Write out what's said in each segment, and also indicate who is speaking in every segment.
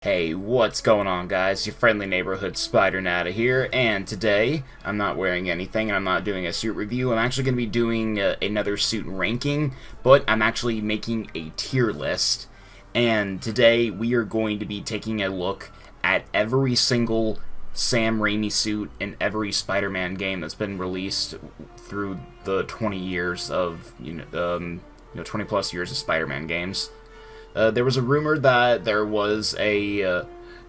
Speaker 1: Hey, what's going on, guys? Your friendly neighborhood Spider-Nata here, and today I'm not wearing anything and I'm not doing a suit review. I'm actually going to be doing another suit ranking, but I'm actually making a tier list. And today we are going to be taking a look at every single Sam Raimi suit in every Spider-Man game that's been released through the 20 years of 20 plus years of Spider-Man games. There was a rumor that there was a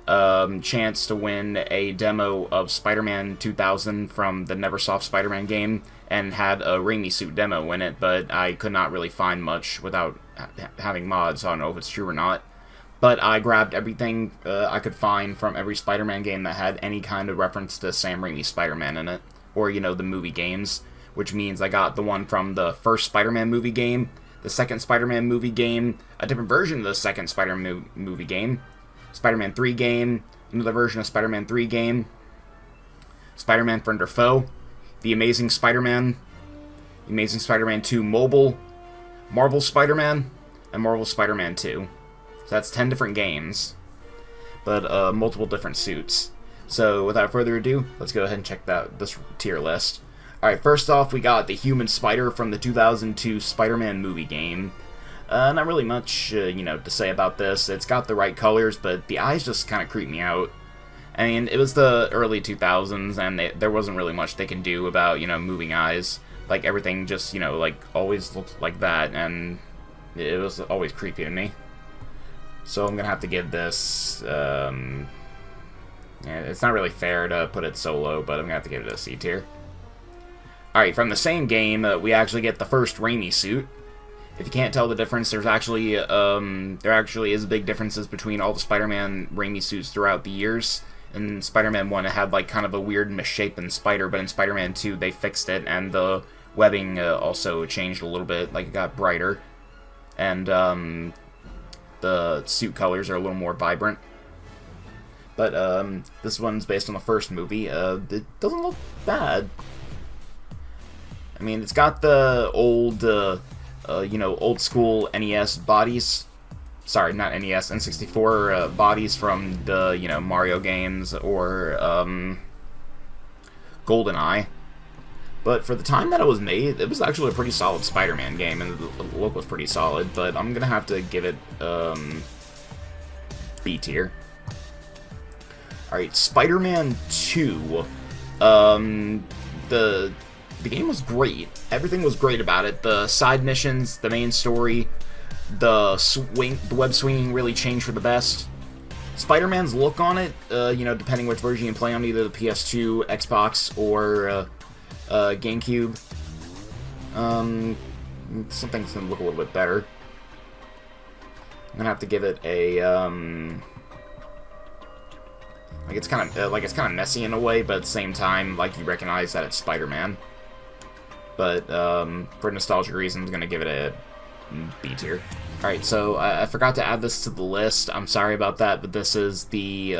Speaker 1: chance to win a demo of Spider-Man 2000 from the Neversoft Spider-Man game and had a Raimi suit demo in it, but I could not really find much without having mods, so I don't know if it's true or not. But I grabbed everything I could find from every Spider-Man game that had any kind of reference to Sam Raimi Spider-Man in it, or, the movie games, which means I got the one from the first Spider-Man movie game, the second Spider-Man movie game, a different version of the second Spider-Man movie game, Spider-Man 3 game, another version of Spider-Man 3 game, Spider-Man Friend or Foe, The Amazing Spider-Man, The Amazing Spider-Man 2 Mobile, Marvel Spider-Man, and Marvel Spider-Man 2. So that's 10 different games, but multiple different suits. So without further ado, let's go ahead and check this tier list. Alright, first off, we got the Human Spider from the 2002 Spider-Man movie game. Not really much, to say about this. It's got the right colors, but the eyes just kind of creep me out. I mean, it was the early 2000s, and there wasn't really much they can do about, moving eyes. Like, everything just, always looked like that, and it was always creepy to me. So I'm gonna have to give this, it's not really fair to put it so low, but I'm gonna have to give it a C tier. Alright, from the same game, we actually get the first Raimi suit. If you can't tell the difference, there actually is big differences between all the Spider-Man Raimi suits throughout the years. In Spider-Man 1, it had kind of a weird misshapen spider, but in Spider-Man 2, they fixed it, and the webbing also changed a little bit, it got brighter. And the suit colors are a little more vibrant. But this one's based on the first movie. It doesn't look bad. I mean, it's got the old, old school NES bodies. Sorry, not NES, N64 bodies from the, Mario games or GoldenEye. But for the time that it was made, it was actually a pretty solid Spider-Man game, and the look was pretty solid. But I'm gonna have to give it B tier. All right, Spider-Man 2. The game was great. Everything was great about it. The side missions, the main story, the web swinging really changed for the best. Spider-Man's look on it, depending which version you play on, either the PS2, Xbox, or GameCube. Something's gonna look a little bit better. I'm gonna have to give it a it's kind of messy in a way, but at the same time, you recognize that it's Spider-Man. But for nostalgia reasons, I'm gonna give it a B tier. Alright, so I forgot to add this to the list. I'm sorry about that, but this is the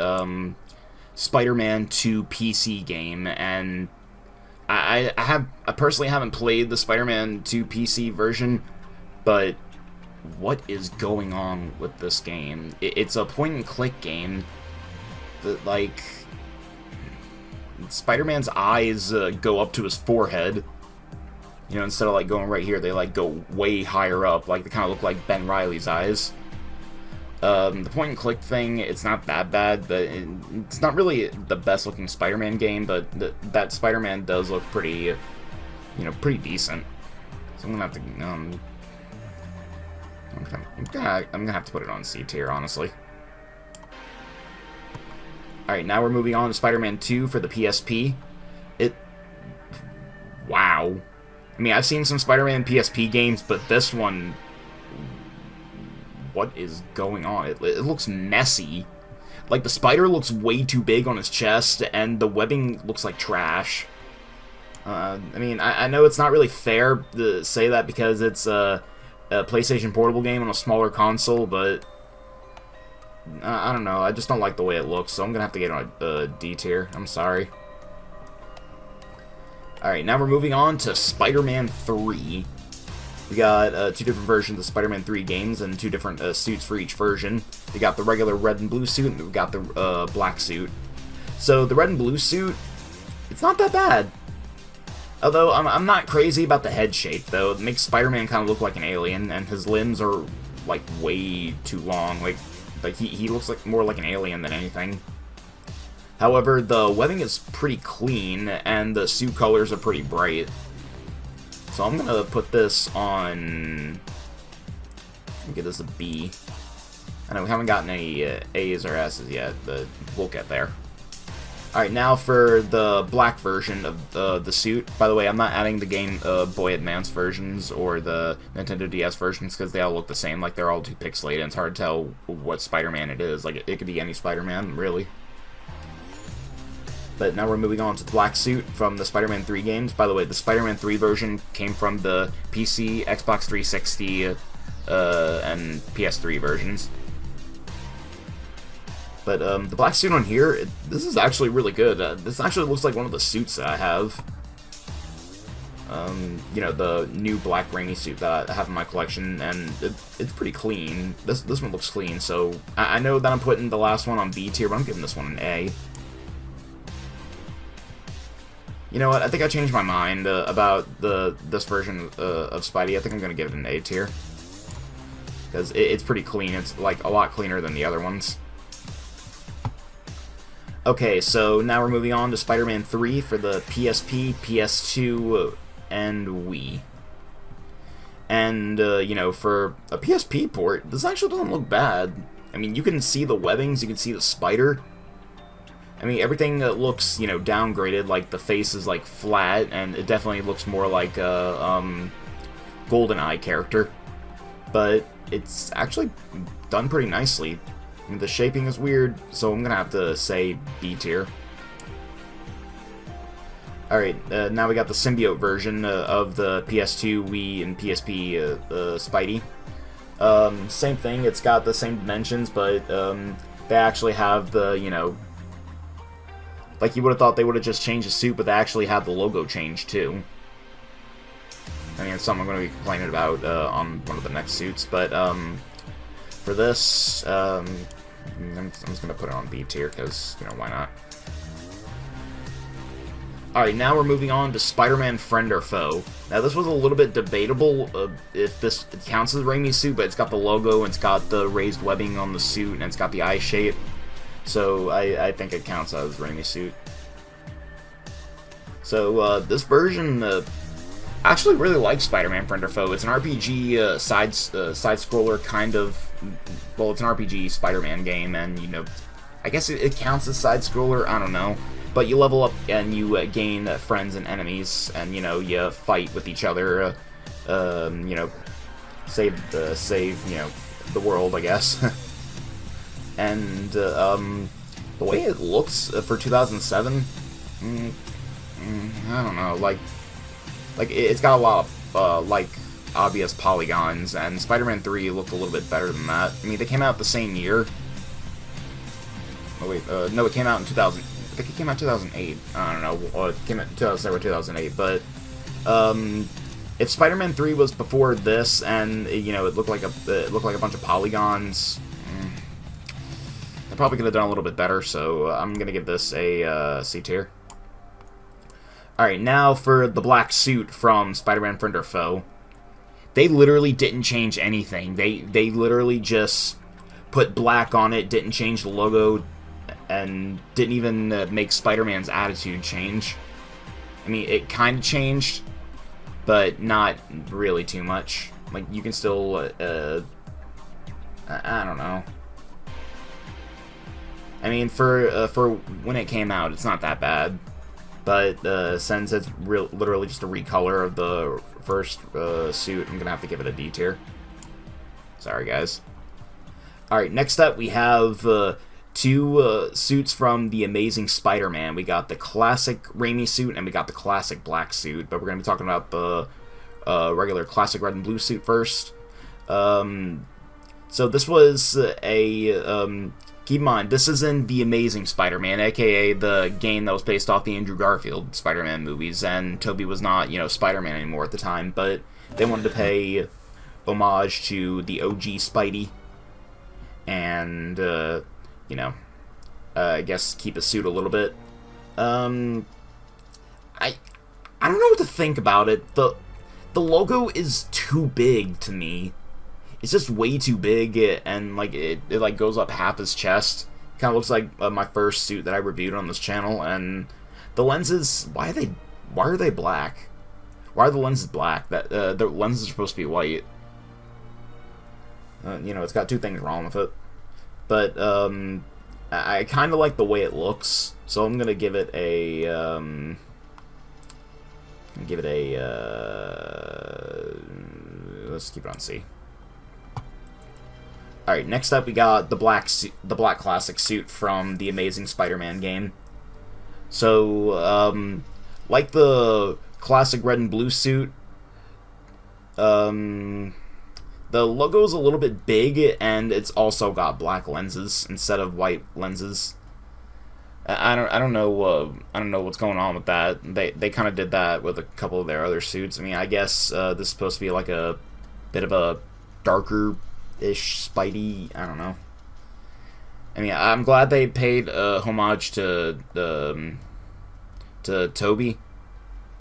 Speaker 1: Spider-Man 2 PC game, and I personally haven't played the Spider-Man 2 PC version, but what is going on with this game? It's a point-and-click game that, Spider-Man's eyes go up to his forehead. Instead of going right here, they go way higher up. They kind of look like Ben Reilly's eyes. The point and click thing, it's not that bad, but it's not really the best looking Spider-Man game, but that Spider-Man does look pretty, pretty decent. So I'm gonna have to, I'm gonna have to put it on C tier, honestly. Alright, now we're moving on to Spider-Man 2 for the PSP. Wow. I mean, I've seen some Spider-Man PSP games, but this one... What is going on? It looks messy. The spider looks way too big on his chest, and the webbing looks like trash. I mean, I know it's not really fair to say that because it's a PlayStation Portable game on a smaller console, but... I don't know, I just don't like the way it looks, so I'm gonna have to get on a D tier. I'm sorry. Alright, now we're moving on to Spider-Man 3. We got 2 different versions of Spider-Man 3 games and 2 different suits for each version. We got the regular red and blue suit, and we got the black suit. So the red and blue suit, it's not that bad. Although I'm not crazy about the head shape, though. It makes Spider-Man kind of look like an alien, and his limbs are like way too long. Like he looks like more like an alien than anything. However, the webbing is pretty clean, and the suit colors are pretty bright. So I'm gonna put this on. Let me give this a B. I know we haven't gotten any A's or S's yet, but we'll get there. Alright, now for the black version of the suit. By the way, I'm not adding the Game Boy Advance versions or the Nintendo DS versions because they all look the same. Like, they're all too pixelated, and it's hard to tell what Spider-Man it is. Like, it could be any Spider-Man, really. But now we're moving on to the black suit from the Spider-Man 3 games. By the way, the Spider-Man 3 version came from the PC, Xbox 360, and PS3 versions. But the black suit on here, this is actually really good. This actually looks like one of the suits that I have. You know, the new black Raimi suit that I have in my collection, and it's pretty clean. This one looks clean, so I know that I'm putting the last one on B tier, but I'm giving this one an A. You know what, I think I changed my mind about this version of Spidey. I think I'm going to give it an A tier. Because it's pretty clean. It's like a lot cleaner than the other ones. Okay, so now we're moving on to Spider-Man 3 for the PSP, PS2, and Wii. And, you know, for a PSP port, this actually doesn't look bad. I mean, you can see the webbings, you can see the spider. I mean, everything looks, you know, downgraded, like the face is, like, flat, and it definitely looks more like a, GoldenEye character. But it's actually done pretty nicely. I mean, the shaping is weird, so I'm gonna have to say B tier. Alright, now we got the symbiote version of the PS2, Wii, and PSP Spidey. Same thing, it's got the same dimensions, but they actually have the, you know, like you would have thought they would have just changed the suit, but they actually have the logo changed too. I mean, it's something I'm going to be complaining about on one of the next suits, but for this, I'm just going to put it on B tier, because, you know, why not? Alright, now we're moving on to Spider-Man Friend or Foe. Now, this was a little bit debatable if this counts as a Raimi suit, but it's got the logo, and it's got the raised webbing on the suit, and it's got the eye shape. So, I think it counts as Raimi suit. So, this version, I actually really like Spider-Man Friend or Foe. It's an RPG side-scroller, kind of. Well, it's an RPG Spider-Man game, and, you know, I guess it counts as side-scroller, I don't know. But you level up, and you gain friends and enemies, and, you know, you fight with each other, you know, save, you know, the world, I guess. And, the way it looks for 2007, I don't know, like, it's got a lot of, like, obvious polygons, and Spider-Man 3 looked a little bit better than that. I mean, they came out the same year. Oh, wait, no, it came out in 2000. I think it came out in 2008. I don't know. It came out in 2007 or 2008, but, if Spider-Man 3 was before this, and, you know, it looked like a bunch of polygons, I probably could have done a little bit better, so I'm going to give this a C tier. Alright, now for the black suit from Spider-Man Friend or Foe. They literally didn't change anything. They literally just put black on it, didn't change the logo, and didn't even make Spider-Man's attitude change. I mean, it kind of changed, but not really too much. Like, you can still, I don't know. I mean, for when it came out, it's not that bad. But since it's literally just a recolor of the first suit, I'm gonna have to give it a D tier. Sorry, guys. Alright, next up we have two suits from The Amazing Spider-Man. We got the classic Raimi suit, and we got the classic black suit. But we're gonna be talking about the regular classic red and blue suit first. So this was a... keep in mind, this is in The Amazing Spider-Man, aka the game that was based off the Andrew Garfield Spider-Man movies, and Tobey was not, you know, Spider-Man anymore at the time, but they wanted to pay homage to the OG Spidey, and you know, I guess keep his suit a little bit. I don't know what to think about it. The logo is too big to me. It's just way too big, and like it like goes up half his chest. Kind of looks like my first suit that I reviewed on this channel. And the lenses, why are they black? Why are the lenses black? That the lenses are supposed to be white. You know, it's got two things wrong with it. But I kind of like the way it looks, so I'm gonna give it a let's keep it on C. All right, next up we got the black classic suit from the Amazing Spider-Man game. So, like the classic red and blue suit, the logo's a little bit big, and it's also got black lenses instead of white lenses. I don't know what's going on with that. They kind of did that with a couple of their other suits. I mean, I guess this is supposed to be like a bit of a darker-ish Spidey. I don't know. I mean, I'm glad they paid homage to Tobey,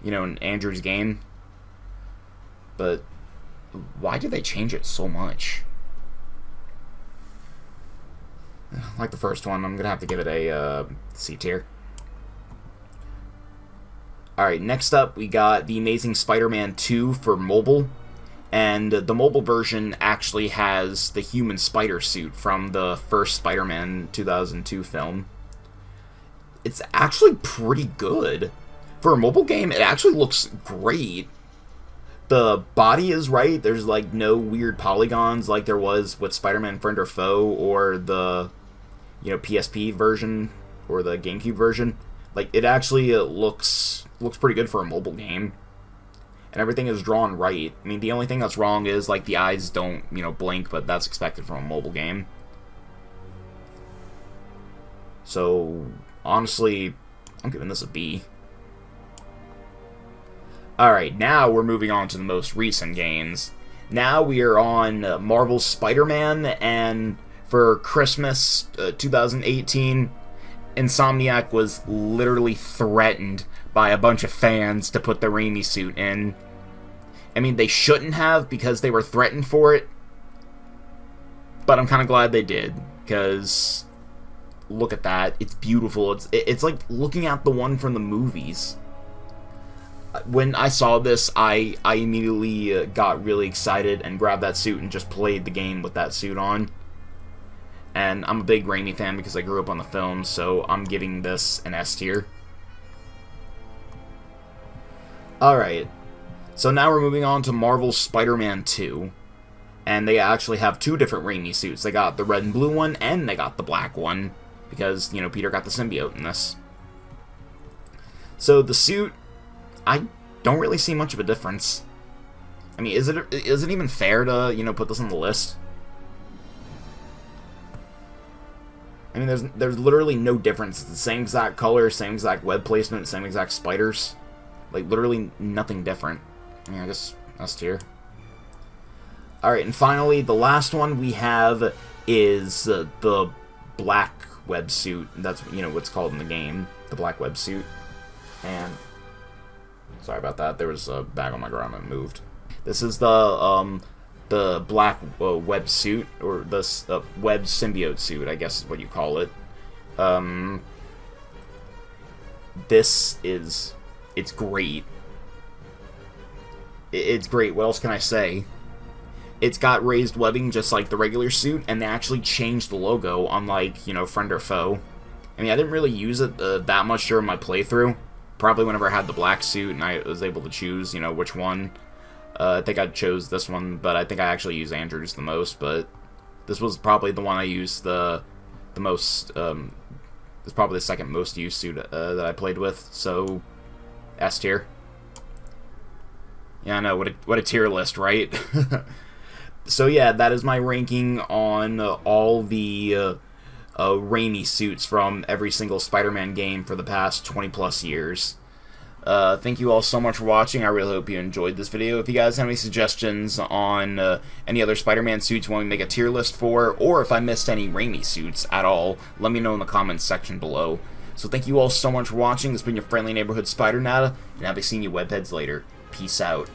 Speaker 1: you know, in Andrew's game. But why did they change it so much? Like the first one, I'm gonna have to give it a C tier. Alright, next up we got the Amazing Spider-Man 2 for mobile. And the mobile version actually has the human spider suit from the first Spider-Man 2002 film. It's actually pretty good. For a mobile game, it actually looks great. The body is right. There's like no weird polygons like there was with Spider-Man Friend or Foe or the, you know, PSP version or the GameCube version. Like, it actually looks pretty good for a mobile game. And everything is drawn right. I mean, the only thing that's wrong is, like, the eyes don't, you know, blink, but that's expected from a mobile game. So, honestly, I'm giving this a B. Alright, now we're moving on to the most recent games. Now we are on Marvel's Spider-Man, and for Christmas 2018, Insomniac was literally threatened by a bunch of fans to put the Raimi suit in. I mean, they shouldn't have, because they were threatened for it, but I'm kind of glad they did, because look at that. It's beautiful. It's like looking at the one from the movies. When I saw this, I immediately got really excited and grabbed that suit and just played the game with that suit on. And I'm a big Raimi fan because I grew up on the film, so I'm giving this an S tier. Alright, so now we're moving on to Marvel's Spider-Man 2. And they actually have two different Raimi suits. They got the red and blue one, and they got the black one. Because, you know, Peter got the symbiote in this. So the suit, I don't really see much of a difference. I mean, is it even fair to, you know, put this on the list? I mean, there's literally no difference. It's the same exact color, same exact web placement, same exact spiders. Like, literally nothing different. I mean, I guess S tier. Alright, and finally, the last one we have is the black web suit. That's, you know, what's called in the game. The black web suit. And sorry about that. There was a bag on my ground and it moved. This is the black web suit, or the web symbiote suit, I guess is what you call it. It's great. It's great. What else can I say? It's got raised webbing just like the regular suit, and they actually changed the logo, unlike, you know, Friend or Foe. I mean, I didn't really use it that much during my playthrough. Probably whenever I had the black suit and I was able to choose, you know, which one. I think I chose this one, but I think I actually used Andrew's the most, but this was probably the one I used the most. It's probably the second most used suit that I played with, so S tier. Yeah, I know, what a tier list, right? So yeah, that is my ranking on all the Raimi suits from every single Spider-Man game for the past 20 plus years. Thank you all so much for watching. I really hope you enjoyed this video. If you guys have any suggestions on any other Spider-Man suits you want me to make a tier list for, or if I missed any Raimi suits at all, let me know in the comments section below. So thank you all so much for watching. This has been your friendly neighborhood Spider-Nata, and I'll be seeing you webheads later. Peace out.